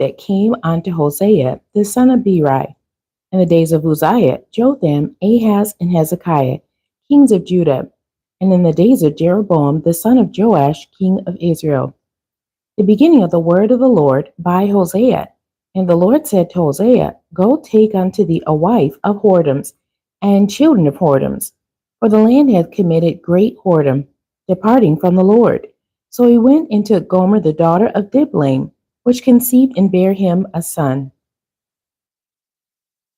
that came unto Hosea, the son of Beri, in the days of Uzziah, Jotham, Ahaz, and Hezekiah, kings of Judah, and in the days of Jeroboam, the son of Joash, king of Israel. The beginning of the word of the Lord by Hosea. And the Lord said to Hosea, Go take unto thee a wife of whoredoms, and children of whoredoms, for the land hath committed great whoredom, departing from the Lord. So he went into Gomer the daughter of Diblaim, which conceived and bare him a son.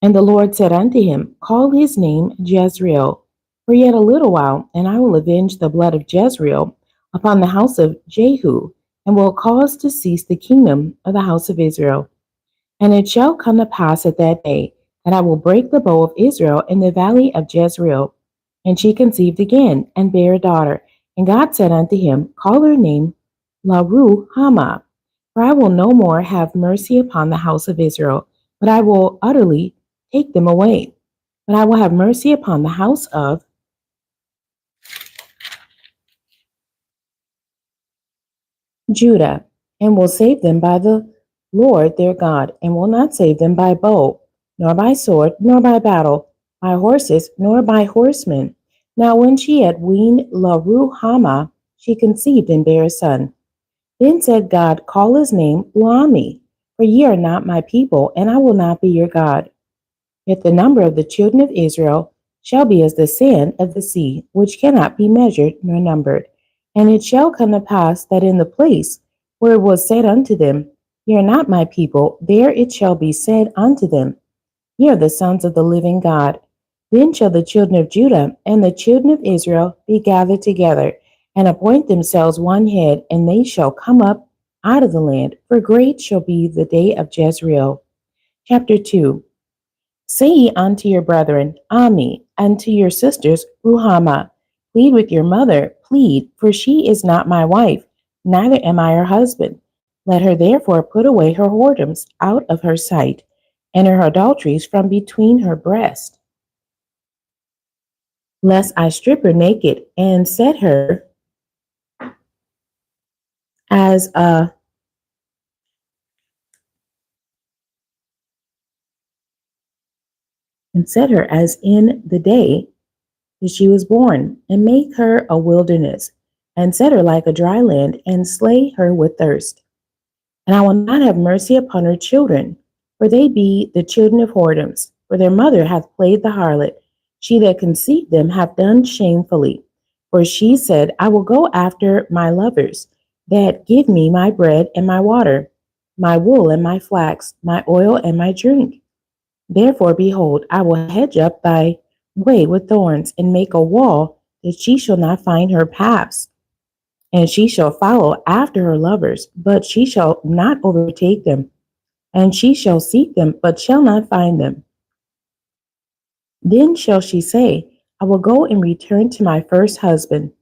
And the Lord said unto him, Call his name Jezreel, for yet a little while, and I will avenge the blood of Jezreel upon the house of Jehu, and will cause to cease the kingdom of the house of Israel. And it shall come to pass at that day that I will break the bow of Israel in the valley of Jezreel. And she conceived again, and bare a daughter. And God said unto him, Call her name Laruhamah, for I will no more have mercy upon the house of Israel, but I will utterly take them away. But I will have mercy upon the house of Judah, and will save them by the Lord their God, and will not save them by bow, nor by sword, nor by battle, by horses, nor by horsemen. Now when she had weaned Laruhamah, she conceived and bare a son. Then said God, Call his name Luami, for ye are not my people, and I will not be your God. Yet the number of the children of Israel shall be as the sand of the sea, which cannot be measured nor numbered. And it shall come to pass that in the place where it was said unto them, Ye are not my people, there it shall be said unto them, Ye are the sons of the living God. Then shall the children of Judah and the children of Israel be gathered together, and appoint themselves one head, and they shall come up out of the land, for great shall be the day of Jezreel. Chapter 2. Say ye unto your brethren, Ami, and to your sisters, Ruhamah, plead with your mother, plead, for she is not my wife, neither am I her husband. Let her therefore put away her whoredoms out of her sight, and her adulteries from between her breasts, lest I strip her naked, and set her as a and set her as in the day that she was born, and make her a wilderness, and set her like a dry land, and slay her with thirst. And I will not have mercy upon her children, for they be the children of whoredoms, for their mother hath played the harlot. She that conceived them hath done shamefully. For she said, I will go after my lovers, that give me my bread and my water, my wool and my flax, my oil and my drink. Therefore, behold, I will hedge up thy way with thorns, and make a wall, that she shall not find her paths. And she shall follow after her lovers, but she shall not overtake them. And she shall seek them, but shall not find them. Then shall she say, I will go and return to my first husband,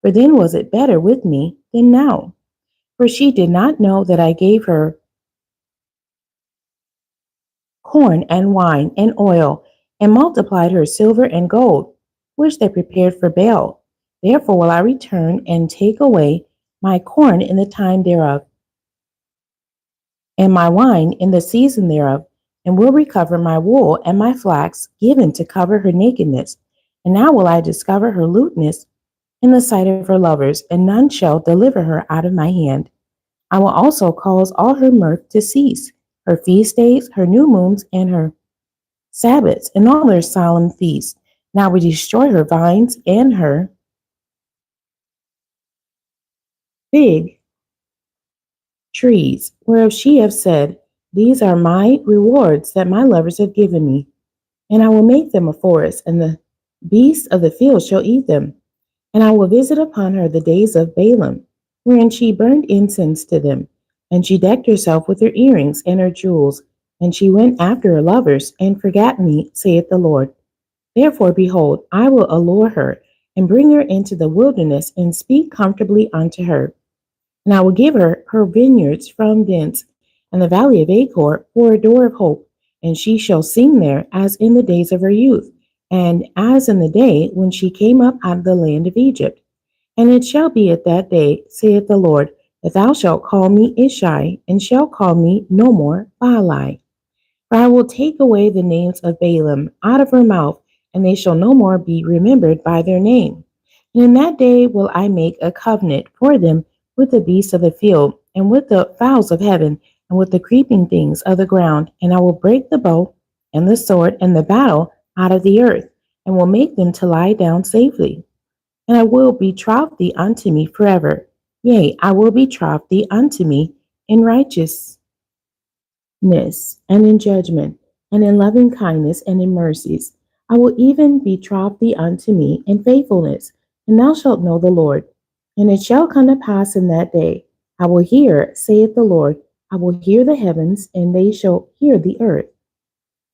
for then was it better with me than now. For she did not know that I gave her corn and wine and oil, and multiplied her silver and gold, which they prepared for Baal. Therefore will I return and take away my corn in the time thereof, and my wine in the season thereof, and will recover my wool and my flax given to cover her nakedness. And now will I discover her lewdness in the sight of her lovers, and none shall deliver her out of my hand. I will also cause all her mirth to cease, her feast days, her new moons, and her Sabbaths, and all her solemn feasts. Now we destroy her vines and her fig trees, whereof she hath said, These are my rewards that my lovers have given me. And I will make them a forest, and the beasts of the field shall eat them. And I will visit upon her the days of Balaam, wherein she burned incense to them. And she decked herself with her earrings and her jewels. And she went after her lovers, and forgat me, saith the Lord. Therefore, behold, I will allure her, and bring her into the wilderness, and speak comfortably unto her. And I will give her her vineyards from thence, and the valley of Achor for a door of hope. And she shall sing there as in the days of her youth, and as in the day when she came up out of the land of Egypt. And it shall be at that day, saith the Lord, that thou shalt call me Ishai, and shalt call me no more Baali. For I will take away the names of Balaam out of her mouth, and they shall no more be remembered by their name. And in that day will I make a covenant for them with the beasts of the field, and with the fowls of heaven, and with the creeping things of the ground. And I will break the bow, and the sword, and the battle out of the earth, and will make them to lie down safely. And I will betroth thee unto me forever. Yea, I will betroth thee unto me in righteousness, and in judgment, and in loving kindness, and in mercies. I will even betroth thee unto me in faithfulness, and thou shalt know the Lord. And it shall come to pass in that day, I will hear, saith the Lord, I will hear the heavens, and they shall hear the earth.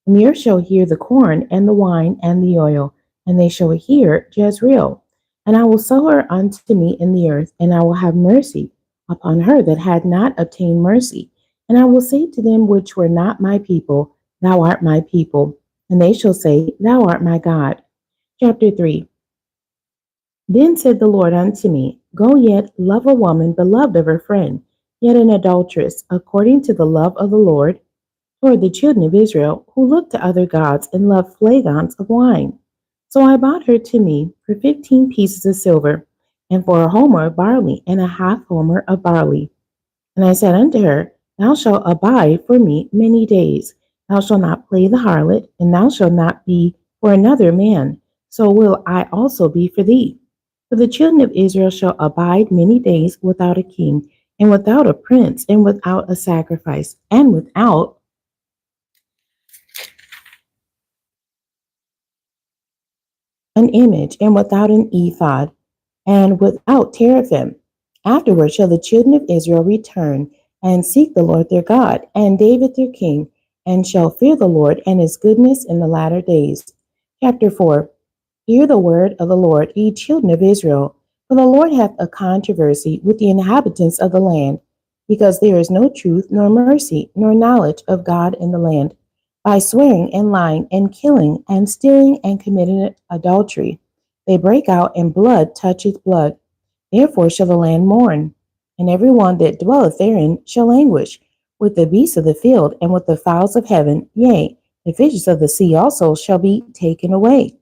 And the earth shall hear the corn, and the wine, and the oil, and they shall hear Jezreel. And I will sow her unto me in the earth, and I will have mercy upon her that had not obtained mercy. And I will say to them which were not my people, Thou art my people. And they shall say, Thou art my God. Chapter 3. Then said the Lord unto me, Go yet, love a woman beloved of her friend, yet an adulteress, according to the love of the Lord, toward the children of Israel, who looked to other gods and loved flagons of wine. So I bought her to me for 15 pieces of silver, and for a homer of barley, and a half homer of barley. And I said unto her, Thou shalt abide for me many days. Thou shalt not play the harlot, and thou shalt not be for another man. So will I also be for thee. For the children of Israel shall abide many days without a king, and without a prince, and without a sacrifice, and without an image, and without an ephod, and without teraphim. Afterward shall the children of Israel return and seek the Lord their God, and David their king, and shall fear the Lord and his goodness in the latter days. Chapter 4. Hear the word of the Lord, ye children of Israel. For the Lord hath a controversy with the inhabitants of the land, because there is no truth, nor mercy, nor knowledge of God in the land. By swearing and lying and killing and stealing and committing adultery, they break out, and blood toucheth blood. Therefore shall the land mourn, and every one that dwelleth therein shall languish, with the beasts of the field, and with the fowls of heaven, yea, the fishes of the sea also shall be taken away.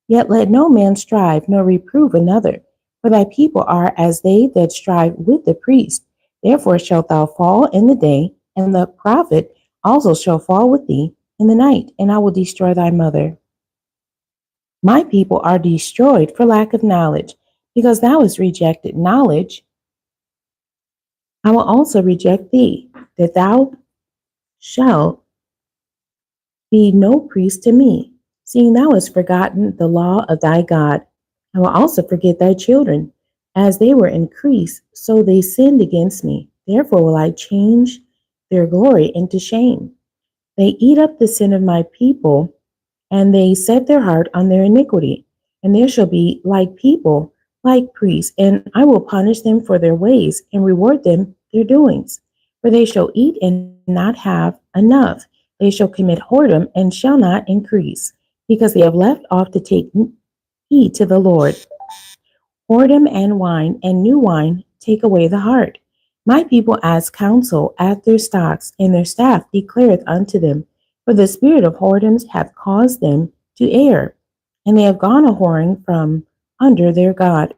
Yet let no man strive, nor reprove another, for thy people are as they that strive with the priest. Therefore shalt thou fall in the day, and the prophet also shall fall with thee in the night, and I will destroy thy mother. My people are destroyed for lack of knowledge. Because thou hast rejected knowledge, I will also reject thee, that thou shalt be no priest to me, seeing thou hast forgotten the law of thy God. I will also forget thy children. As they were increased, so they sinned against me. Therefore will I change their glory into shame. They eat up the sin of my people, and they set their heart on their iniquity. And there shall be like people, like priests, and I will punish them for their ways, and reward them their doings. For they shall eat and not have enough. They shall commit whoredom and shall not increase, because they have left off to take heed to the Lord. Whoredom and wine and new wine take away the heart. My people ask counsel at their stocks, and their staff declareth unto them. For the spirit of whoredoms hath caused them to err, and they have gone a whoring from under their God.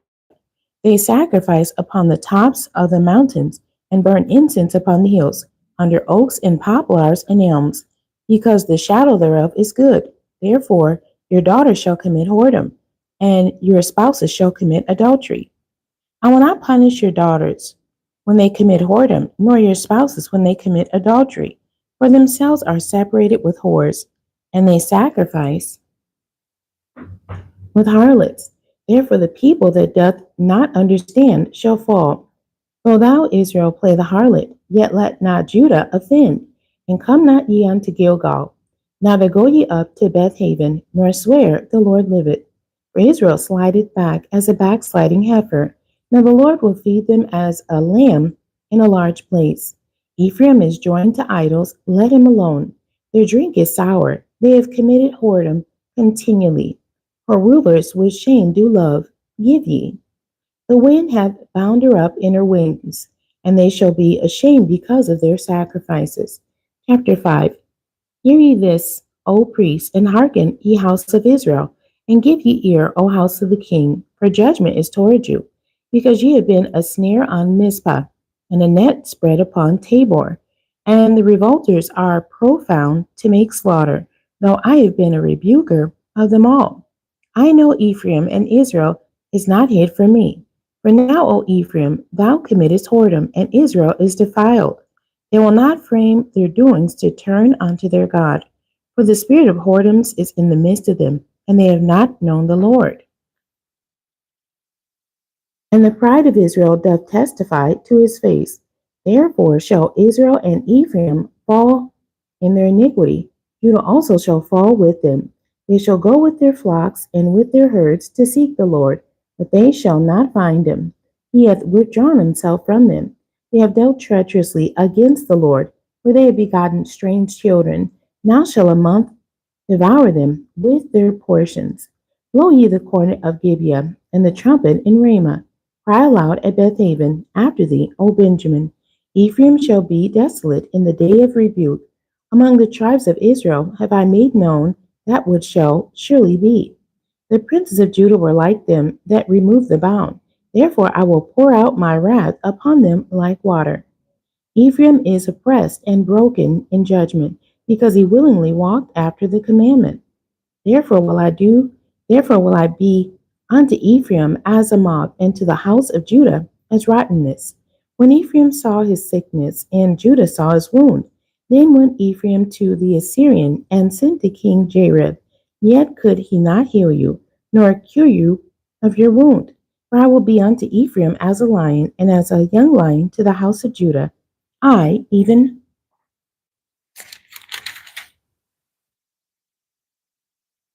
They sacrifice upon the tops of the mountains, and burn incense upon the hills, under oaks and poplars and elms, because the shadow thereof is good. Therefore your daughters shall commit whoredom, and your spouses shall commit adultery. I will not punish your daughters when they commit whoredom, nor your spouses when they commit adultery, for themselves are separated with whores, and they sacrifice with harlots. Therefore the people that doth not understand shall fall. Though thou, Israel, play the harlot, yet let not Judah offend, and come not ye unto Gilgal. Neither go ye up to Bethaven, nor swear, the Lord liveth. For Israel slideth back as a backsliding heifer. Now the Lord will feed them as a lamb in a large place. Ephraim is joined to idols, let him alone. Their drink is sour, they have committed whoredom continually. For rulers with shame do love, give ye. The wind hath bound her up in her wings. and they shall be ashamed because of their sacrifices. Chapter 5. Hear ye this, O priests, and hearken, ye house of Israel, and give ye ear, O house of the king, for judgment is toward you, because ye have been a snare on Mizpah, and a net spread upon Tabor, and the revolters are profound to make slaughter, though I have been a rebuker of them all. I know Ephraim, and Israel is not hid from me. For now, O Ephraim, thou committest whoredom, and Israel is defiled. They will not frame their doings to turn unto their God. For the spirit of whoredoms is in the midst of them, and they have not known the Lord. And the pride of Israel doth testify to his face. Therefore shall Israel and Ephraim fall in their iniquity. Judah also shall fall with them. They shall go with their flocks and with their herds to seek the Lord, but they shall not find him. He hath withdrawn himself from them. They have dealt treacherously against the Lord, for they have begotten strange children. Now shall a month devour them with their portions. Blow ye the cornet of Gibeah, and the trumpet in Ramah. Cry aloud at Bethaven after thee, O Benjamin. Ephraim shall be desolate in the day of rebuke. Among the tribes of Israel have I made known that which shall surely be. The princes of Judah were like them that remove the bound. Therefore I will pour out my wrath upon them like water. Ephraim is oppressed and broken in judgment, because he willingly walked after the commandment. Therefore will I do, therefore will I be unto Ephraim as a moth, and to the house of Judah as rottenness. When Ephraim saw his sickness, and Judah saw his wound, then went Ephraim to the Assyrian, and sent to King Jareb. Yet could he not heal you, nor cure you of your wound. For I will be unto Ephraim as a lion, and as a young lion to the house of Judah. I, even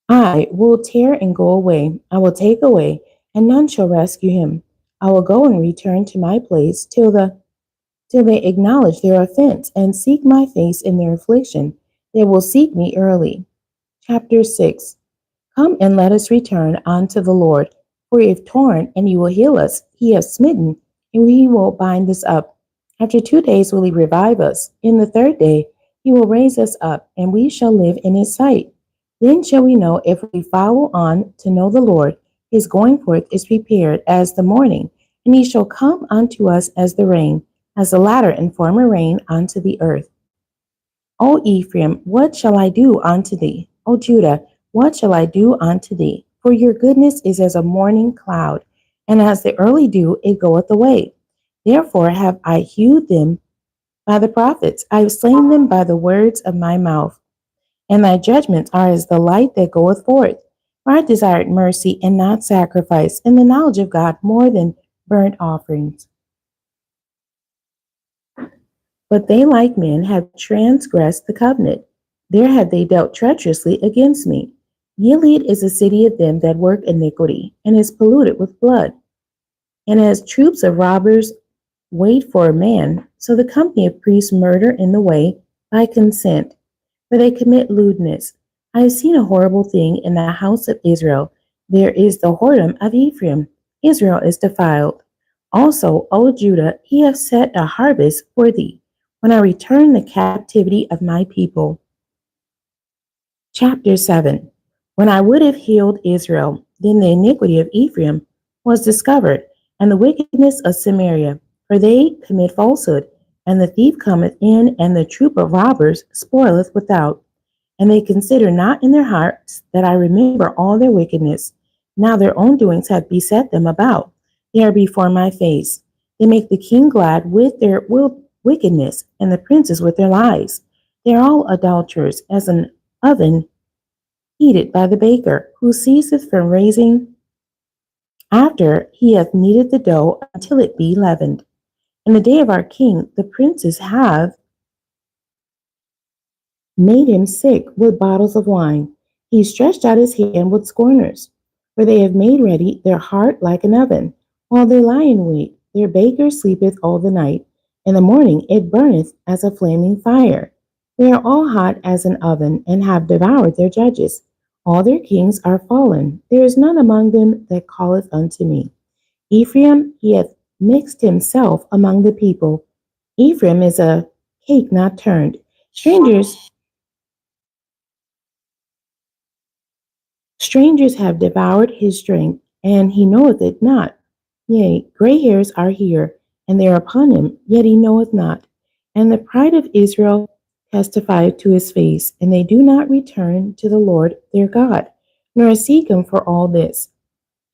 I will tear and go away. I will take away, and none shall rescue him. I will go and return to my place till they acknowledge their offense and seek my face in their affliction. They will seek me early. Chapter 6. Come and let us return unto the Lord. For if torn, and he will heal us, he has smitten, and he will bind us up. After 2 days will he revive us. In the third day he will raise us up, and we shall live in his sight. Then shall we know if we follow on to know the Lord. His going forth is prepared as the morning, and he shall come unto us as the rain, as the latter and former rain unto the earth. O Ephraim, what shall I do unto thee? O Judah, what shall I do unto thee? For your goodness is as a morning cloud, and as the early dew it goeth away. Therefore have I hewed them by the prophets, I have slain them by the words of my mouth. And thy judgments are as the light that goeth forth. For I desired mercy and not sacrifice, and the knowledge of God more than burnt offerings. But they, like men, have transgressed the covenant. There have they dealt treacherously against me. Gilead is a city of them that work iniquity, and is polluted with blood. And as troops of robbers wait for a man, so the company of priests murder in the way by consent, for they commit lewdness. I have seen a horrible thing in the house of Israel. There is the whoredom of Ephraim. Israel is defiled. Also, O Judah, he hath set a harvest for thee, when I return the captivity of my people. Chapter 7. When I would have healed Israel, then the iniquity of Ephraim was discovered, and the wickedness of Samaria, for they commit falsehood, and the thief cometh in, and the troop of robbers spoileth without. And they consider not in their hearts that I remember all their wickedness. Now their own doings have beset them about. They are before my face. They make the king glad with their wickedness, and the princes with their lies. They are all adulterers, as an oven heated by the baker, who ceaseth from raising after he hath kneaded the dough until it be leavened. In the day of our king, the princes have made him sick with bottles of wine. He stretched out his hand with scorners, for they have made ready their heart like an oven. While they lie in wait, their baker sleepeth all the night. In the morning it burneth as a flaming fire. They are all hot as an oven, and have devoured their judges. All their kings are fallen. There is none among them that calleth unto me. Ephraim, he hath mixed himself among the people. Ephraim is a cake not turned. Strangers have devoured his strength, and he knoweth it not. Yea, gray hairs are here, and they are upon him, yet he knoweth not. And the pride of Israel testifieth to his face, and they do not return to the Lord their God, nor seek him for all this.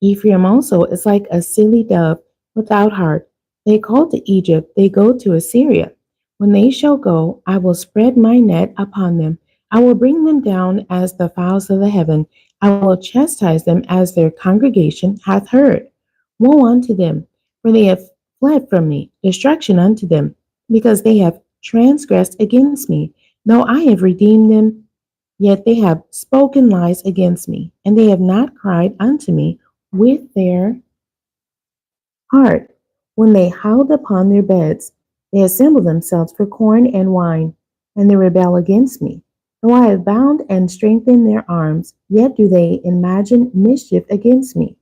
Ephraim also is like a silly dove without heart. They call to Egypt, they go to Assyria. When they shall go, I will spread my net upon them. I will bring them down as the fowls of the heaven. I will chastise them as their congregation hath heard. Woe unto them, for they have fled from me. Destruction unto them, because they have transgressed against me. Though I have redeemed them, yet they have spoken lies against me, and they have not cried unto me with their heart. When they howled upon their beds, they assemble themselves for corn and wine, and they rebel against me. Though I have bound and strengthened their arms, yet do they imagine mischief against me.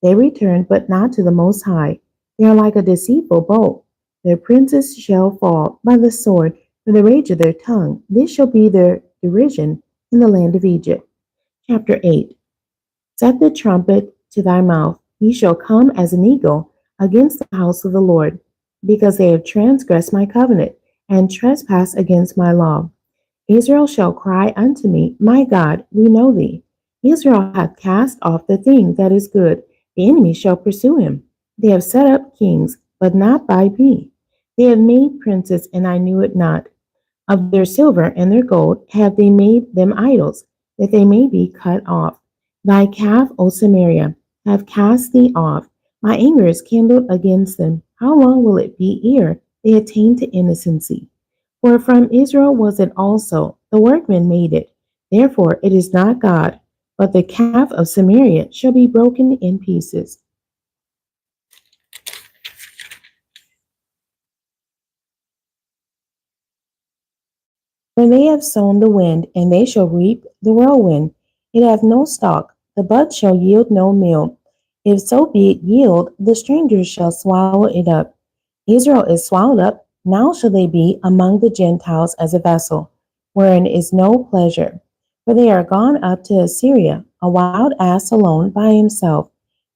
They return, but not to the Most High. They are like a deceitful bow. Their princes shall fall by the sword, for the rage of their tongue. This shall be their derision in the land of Egypt. Chapter 8. Set the trumpet to thy mouth. He shall come as an eagle against the house of the Lord, because they have transgressed my covenant and trespassed against my law. Israel shall cry unto me, My God, we know thee. Israel hath cast off the thing that is good. The enemy shall pursue him. They have set up kings, but not by me. They have made princes, and I knew it not. Of their silver and their gold have they made them idols, that they may be cut off. Thy calf, O Samaria, have cast thee off. My anger is kindled against them. How long will it be ere they attain to innocency? For from Israel was it also, the workman made it. Therefore it is not God, but the calf of Samaria shall be broken in pieces. For they have sown the wind, and they shall reap the whirlwind. It hath no stalk, the bud shall yield no meal. If so be it yield, the strangers shall swallow it up. Israel is swallowed up, now shall they be among the Gentiles as a vessel, wherein is no pleasure. For they are gone up to Assyria, a wild ass alone by himself.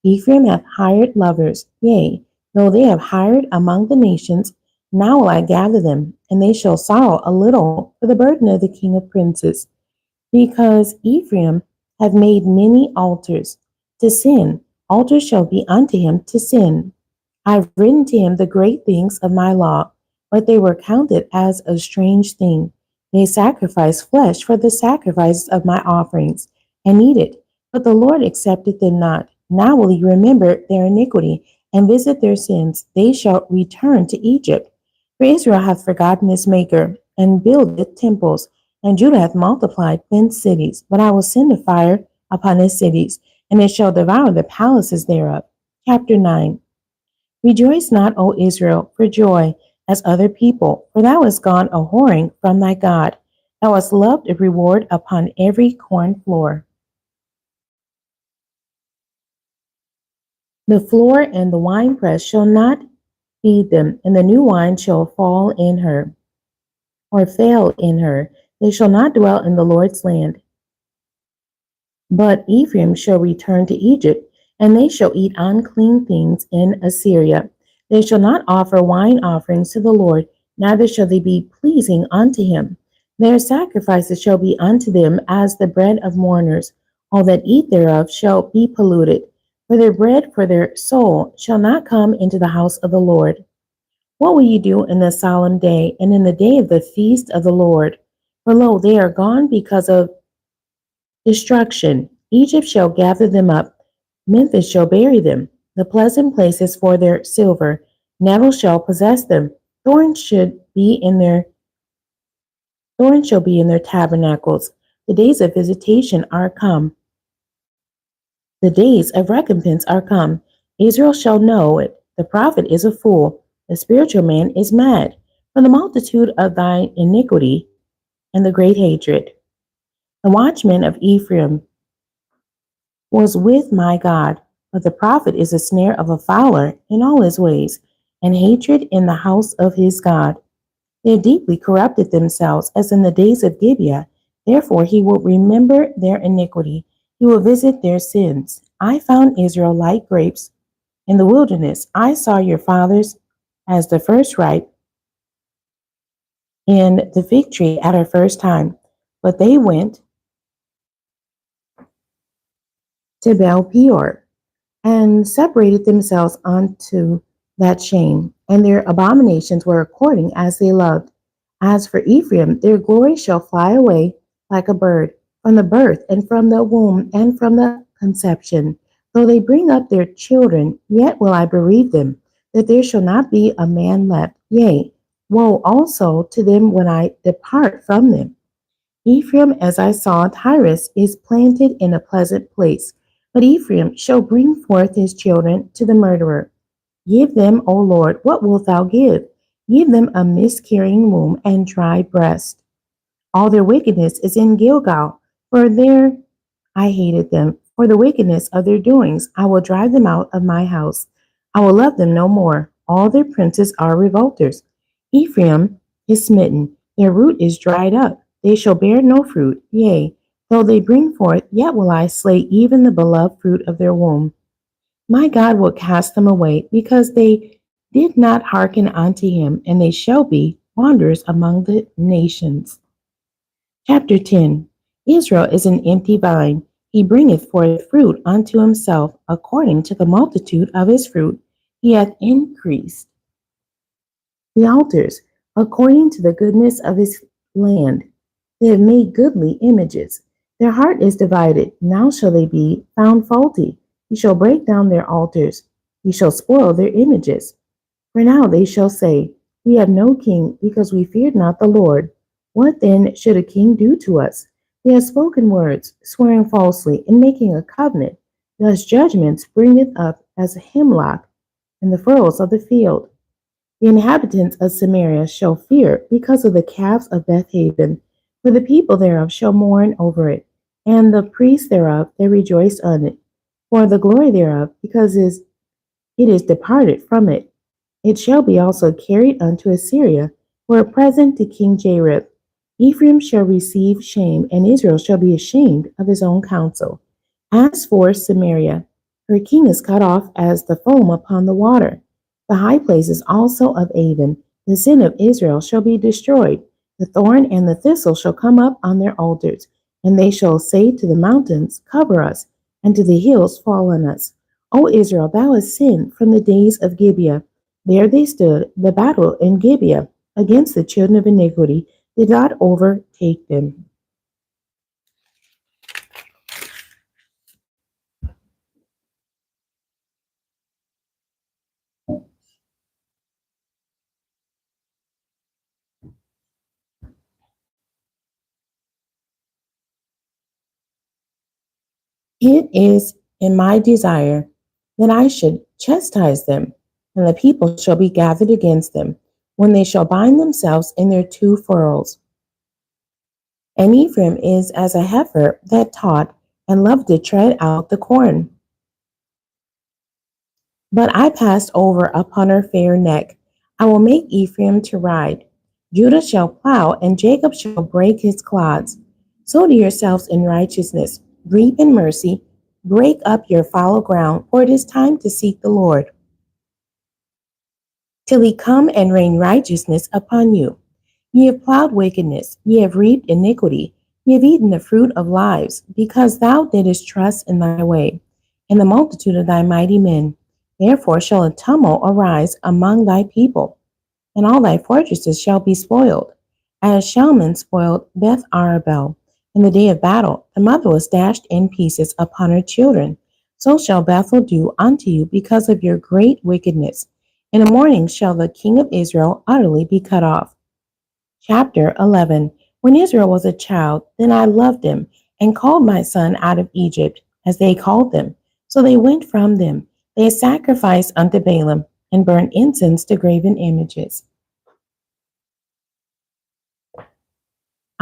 Ephraim hath hired lovers, yea, though they have hired among the nations, now will I gather them, and they shall sorrow a little for the burden of the king of princes, because Ephraim hath made many altars to sin. Altars shall be unto him to sin. I have written to him the great things of my law, but they were counted as a strange thing. They sacrificed flesh for the sacrifices of my offerings, and eat it. But the Lord accepted them not. Now will he remember their iniquity, and visit their sins. They shall return to Egypt. For Israel hath forgotten his maker, and buildeth temples, and Judah hath multiplied fenced cities. But I will send a fire upon his cities, and it shall devour the palaces thereof. Chapter 9. Rejoice not, O Israel, for joy, as other people, for thou hast gone a whoring from thy God. Thou hast loved a reward upon every corn floor. The floor and the winepress shall not feed them, and the new wine shall fall in her, or fail in her. They shall not dwell in the Lord's land. But Ephraim shall return to Egypt, and they shall eat unclean things in Assyria. They shall not offer wine offerings to the Lord, neither shall they be pleasing unto him. Their sacrifices shall be unto them as the bread of mourners. All that eat thereof shall be polluted. For their bread for their soul shall not come into the house of the Lord. What will ye do in the solemn day, and in the day of the feast of the Lord? For lo, they are gone because of destruction. Egypt shall gather them up, Memphis shall bury them, the pleasant places for their silver. Nettle shall possess them. Thorns should be in their thorns shall be in their tabernacles. The days of visitation are come. The days of recompense are come. Israel shall know it. The prophet is a fool. The spiritual man is mad. For the multitude of thine iniquity and the great hatred. The watchman of Ephraim was with my God, but the prophet is a snare of a fowler in all his ways. and hatred in the house of his God. They have deeply corrupted themselves as in the days of Gibeah. Therefore he will remember their iniquity. He will visit their sins. I found Israel like grapes in the wilderness. I saw your fathers as the first ripe in the fig tree at her first time. But they went to Baal Peor and separated themselves unto that shame, and their abominations were according as they loved. As for Ephraim, their glory shall fly away like a bird from the birth, and from the womb, and from the conception. Though they bring up their children, yet will I bereave them, that there shall not be a man left. Yea, woe also to them when I depart from them. Ephraim, as I saw, Tyrus is planted in a pleasant place, but Ephraim shall bring forth his children to the murderer. Give them, O Lord, what wilt thou give? Give them a miscarrying womb and dry breast. All their wickedness is in Gilgal, for there I hated them. For the wickedness of their doings, I will drive them out of my house. I will love them no more. All their princes are revolters. Ephraim is smitten, their root is dried up. They shall bear no fruit. Yea, though they bring forth, yet will I slay even the beloved fruit of their womb. My God will cast them away, because they did not hearken unto him, and they shall be wanderers among the nations. Chapter 10. Israel is an empty vine. He bringeth forth fruit unto himself according to the multitude of his fruit. He hath increased the altars according to the goodness of his land. They have made goodly images. Their heart is divided. Now shall they be found faulty. He shall break down their altars. He shall spoil their images. For now they shall say, We have no king, because we feared not the Lord. What then should a king do to us? They have spoken words, swearing falsely, and making a covenant. Thus judgments bringeth up as a hemlock in the furrows of the field. The inhabitants of Samaria shall fear because of the calves of Bethaven, for the people thereof shall mourn over it, and the priests thereof they rejoice on it, for the glory thereof, because it is departed from it. It shall be also carried unto Assyria for a present to King Jareb. Ephraim shall receive shame, and Israel shall be ashamed of his own counsel. As for Samaria, her king is cut off as the foam upon the water. The high places also of Avon, the sin of Israel, shall be destroyed. The thorn and the thistle shall come up on their altars, and they shall say to the mountains, Cover us, and to the hills, Fall on us. O Israel, thou hast sinned from the days of Gibeah. There they stood, the battle in Gibeah against the children of iniquity did not overtake them. It is in my desire that I should chastise them, and the people shall be gathered against them, when they shall bind themselves in their two furrows. And Ephraim is as a heifer that taught and loved to tread out the corn. But I passed over upon her fair neck. I will make Ephraim to ride. Judah shall plow, and Jacob shall break his clods. Sow to yourselves in righteousness, reap in mercy, break up your fallow ground, for it is time to seek the Lord, till he come and rain righteousness upon you. Ye have plowed wickedness, ye have reaped iniquity, ye have eaten the fruit of lies, because thou didst trust in thy way, in the multitude of thy mighty men. Therefore shall a tumult arise among thy people, and all thy fortresses shall be spoiled, as Shalman spoiled Beth Arabel. In the day of battle, the mother was dashed in pieces upon her children. So shall Bethel do unto you because of your great wickedness. In the morning shall the king of Israel utterly be cut off. Chapter 11. When Israel was a child, then I loved him, and called my son out of Egypt, as they called them. So they went from them. They sacrificed unto Balaam, and burned incense to graven images.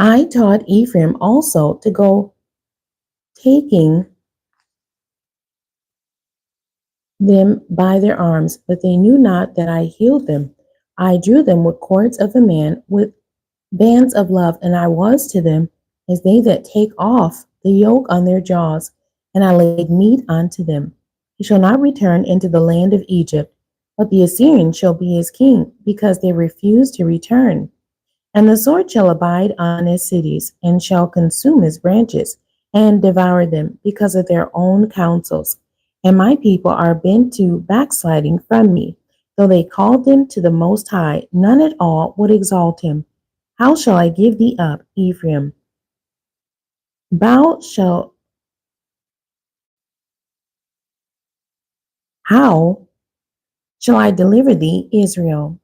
I taught Ephraim also to go taking them by their arms, but they knew not that I healed them. I drew them with cords of a man, with bands of love, and I was to them as they that take off the yoke on their jaws, and I laid meat unto them. He shall not return into the land of Egypt, but the Assyrian shall be his king, because they refuse to return. And the sword shall abide on his cities, and shall consume his branches, and devour them, because of their own counsels. And my people are bent to backsliding from me. Though they called them to the Most High, none at all would exalt him. How shall I give thee up, Ephraim? Thou shalt, how shall I deliver thee, Israel?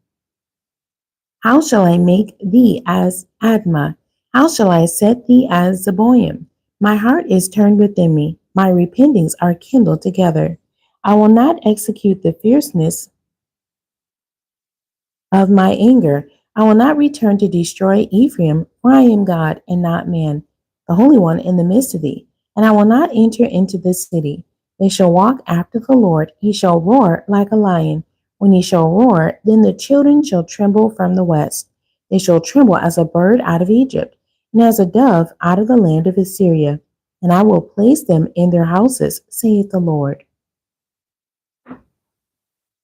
How shall I make thee as Admah? How shall I set thee as Zeboim? My heart is turned within me, my repentings are kindled together. I will not execute the fierceness of my anger. I will not return to destroy Ephraim, for I am God and not man, the Holy One in the midst of thee. And I will not enter into the city. They shall walk after the Lord. He shall roar like a lion. When he shall roar, then the children shall tremble from the west. They shall tremble as a bird out of Egypt, and as a dove out of the land of Assyria. And I will place them in their houses, saith the Lord.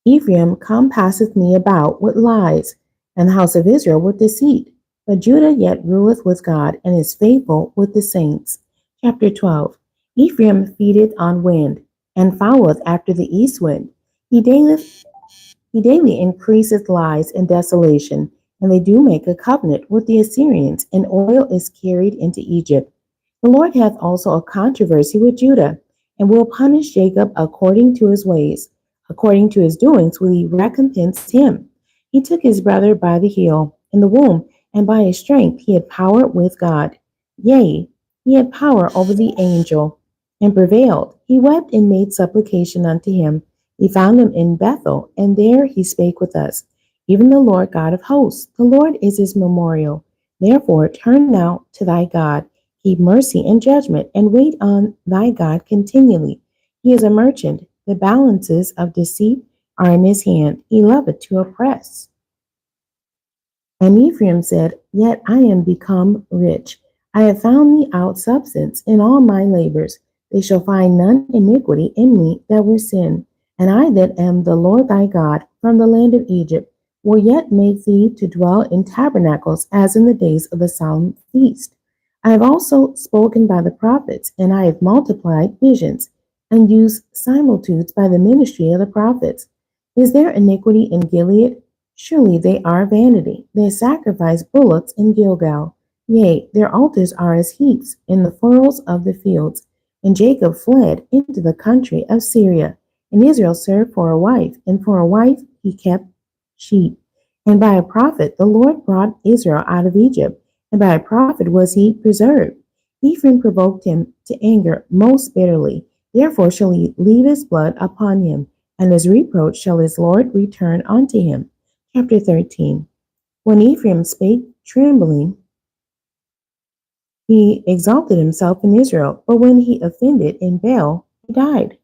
Ephraim compasseth me about with lies, and the house of Israel with deceit. But Judah yet ruleth with God, and is faithful with the saints. Chapter 12. Ephraim feedeth on wind, and followeth after the east wind. He daily, he daily increaseth lies and desolation, and they do make a covenant with the Assyrians, and oil is carried into Egypt. The Lord hath also a controversy with Judah, and will punish Jacob according to his ways. According to his doings will he recompense him. He took his brother by the heel in the womb, and by his strength he had power with God. Yea, he had power over the angel, and prevailed. He wept and made supplication unto him. He found him in Bethel, and there he spake with us. Even the Lord God of hosts, the Lord is his memorial. Therefore turn now to thy God. Keep mercy and judgment, and wait on thy God continually. He is a merchant. The balances of deceit are in his hand. He loveth to oppress. And Ephraim said, Yet I am become rich. I have found me out substance in all my labors. They shall find none iniquity in me that were sin. And I that am the Lord thy God from the land of Egypt will yet make thee to dwell in tabernacles as in the days of the solemn feast. I have also spoken by the prophets, and I have multiplied visions, and used similitudes by the ministry of the prophets. Is there iniquity in Gilead? Surely they are vanity. They sacrifice bullocks in Gilgal. Yea, their altars are as heaps in the furrows of the fields. And Jacob fled into the country of Syria. And Israel served for a wife, and for a wife he kept sheep. And by a prophet the Lord brought Israel out of Egypt, and by a prophet was he preserved. Ephraim provoked him to anger most bitterly. Therefore shall he leave his blood upon him, and his reproach shall his Lord return unto him. Chapter 13. When Ephraim spake trembling, he exalted himself in Israel, but when he offended in Baal, he died.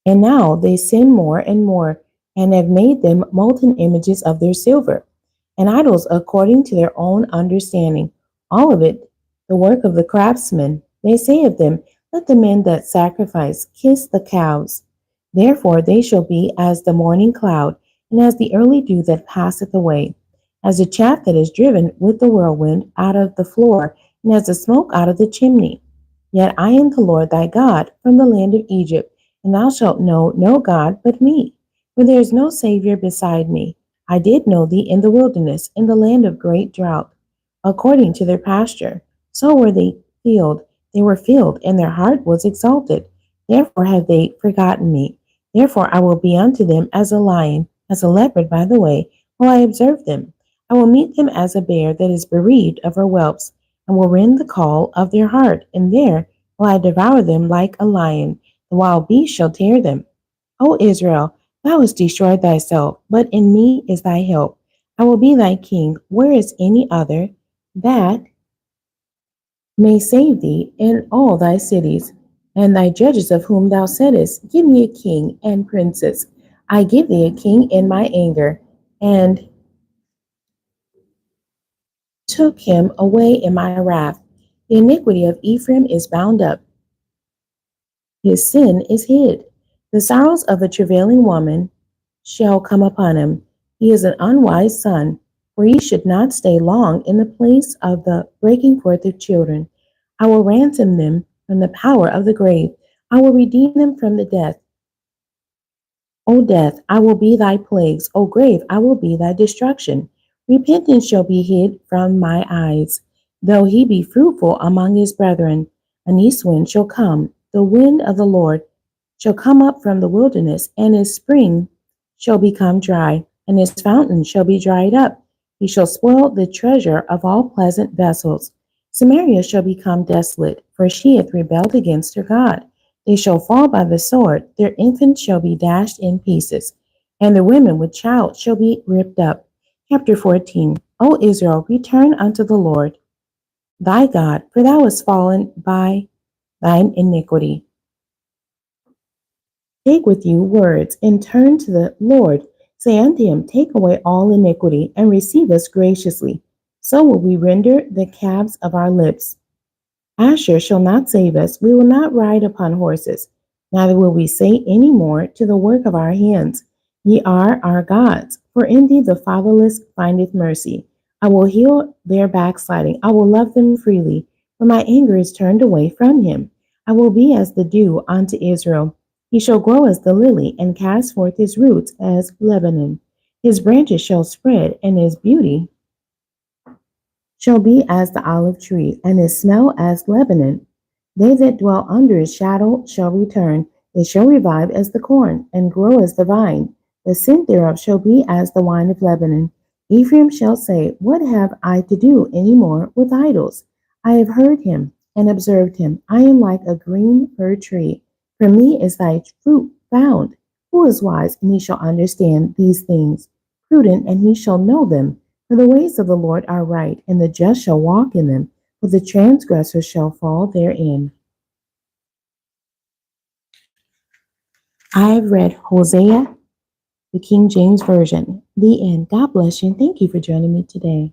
And now they sin more and more, and have made them molten images of their silver, and idols according to their own understanding, all of it the work of the craftsmen. They say of them, Let the men that sacrifice kiss the calves. Therefore they shall be as the morning cloud, and as the early dew that passeth away, as the chaff that is driven with the whirlwind out of the floor, and as the smoke out of the chimney. Yet I am the Lord thy God from the land of Egypt, and thou shalt know no God but me, for there is no Savior beside me. I did know thee in the wilderness, in the land of great drought. According to their pasture, so were they were filled, and their heart was exalted. Therefore have they forgotten me. Therefore I will be unto them as a lion, as a leopard by the way, will I observe them. I will meet them as a bear that is bereaved of her whelps, and will rend the caul of their heart, and there will I devour them like a lion. The wild beast shall tear them. O Israel, thou hast destroyed thyself, but in me is thy help. I will be thy king. Where is any other? That may save thee in all thy cities, and thy judges of whom thou saidest, give me a king and princes. I give thee a king in my anger, and took him away in my wrath. The iniquity of Ephraim is bound up, his sin is hid. The sorrows of a travailing woman shall come upon him. He is an unwise son, for he should not stay long in the place of the breaking forth of children. I will ransom them from the power of the grave. I will redeem them from the death. O death, I will be thy plagues. O grave, I will be thy destruction. Repentance shall be hid from my eyes. Though he be fruitful among his brethren, an east wind shall come. The wind of the Lord shall come up from the wilderness, and his spring shall become dry, and his fountain shall be dried up. He shall spoil the treasure of all pleasant vessels. Samaria shall become desolate, for she hath rebelled against her God. They shall fall by the sword, their infants shall be dashed in pieces, and the women with child shall be ripped up. Chapter 14. O Israel, return unto the Lord thy God, for thou hast fallen by thine iniquity. Take with you words, and turn to the Lord. Say unto him, take away all iniquity, and receive us graciously. So will we render the calves of our lips. Asher shall not save us. We will not ride upon horses, neither will we say any more to the work of our hands, ye are our gods. For in thee the fatherless findeth mercy. I will heal their backsliding. I will love them freely, for my anger is turned away from him. I will be as the dew unto Israel. He shall grow as the lily, and cast forth his roots as Lebanon. His branches shall spread, and his beauty shall be as the olive tree, and his smell as Lebanon. They that dwell under his shadow shall return. They shall revive as the corn, and grow as the vine. The scent thereof shall be as the wine of Lebanon. Ephraim shall say, what have I to do any more with idols? I have heard him and observed him. I am like a green fir tree. From me is thy fruit found. Who is wise, and he shall understand these things? Prudent, and he shall know them. For the ways of the Lord are right, and the just shall walk in them, but the transgressor shall fall therein. I have read Hosea, the King James Version. The end. God bless you, and thank you for joining me today.